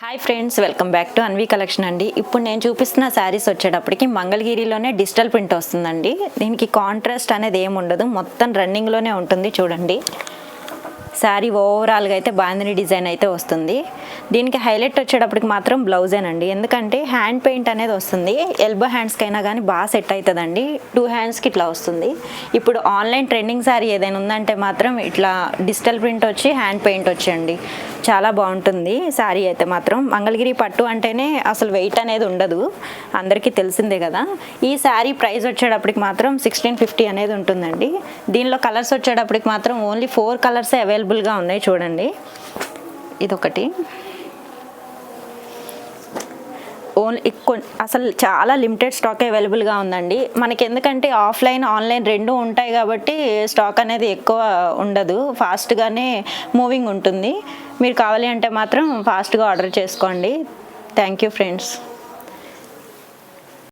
Hi friends, welcome back to Anvi collection అండి. ఇప్పుడు నేను చూపిస్తున్న శారీస్ వచ్చేటప్పటికి మంగళగిరిలోనే డిజిటల్ ప్రింట్ వస్తుందండి. దీనికి కాంట్రాస్ట్ అనేది ఏమి ఉండదు, మొత్తం రన్నింగ్లోనే ఉంటుంది. చూడండి, శారీ ఓవరాల్గా అయితే బాందిని డిజైన్ అయితే వస్తుంది. దీనికి హైలైట్ వచ్చేటప్పటికి మాత్రం బ్లౌజేనండి, ఎందుకంటే హ్యాండ్ పెయింట్ అనేది వస్తుంది. ఎల్బో హ్యాండ్స్కి అయినా కానీ బాగా సెట్ అవుతుందండి. 2 హ్యాండ్స్కి ఇట్లా వస్తుంది. ఇప్పుడు ఆన్లైన్ ట్రెండింగ్ శారీ ఏదైనా ఉందంటే మాత్రం ఇట్లా డిజిటల్ ప్రింట్ వచ్చి హ్యాండ్ పెయింట్ వచ్చండి, చాలా బాగుంటుంది శారీ అయితే మాత్రం. మంగళగిరి పట్టు అంటేనే అసలు వెయిట్ అనేది ఉండదు, అందరికీ తెలిసిందే కదా. ఈ శారీ ప్రైస్ వచ్చేటప్పటికి మాత్రం 1650 అనేది ఉంటుందండి. దీనిలో కలర్స్ వచ్చేటప్పటికి మాత్రం ఓన్లీ 4 కలర్సే అవైలబుల్గా ఉన్నాయి. చూడండి, ఇదొకటి, ఓన్లీ అసలు చాలా లిమిటెడ్ స్టాక్ అవైలబుల్గా ఉందండి మనకి. ఎందుకంటే ఆఫ్లైన్ ఆన్లైన్ రెండు ఉంటాయి కాబట్టి స్టాక్ అనేది ఎక్కువ ఉండదు, ఫాస్ట్గానే మూవింగ్ ఉంటుంది. మీరు కావాలి అంటే మాత్రం ఫాస్ట్గా ఆర్డర్ చేసుకోండి. Thank you friends.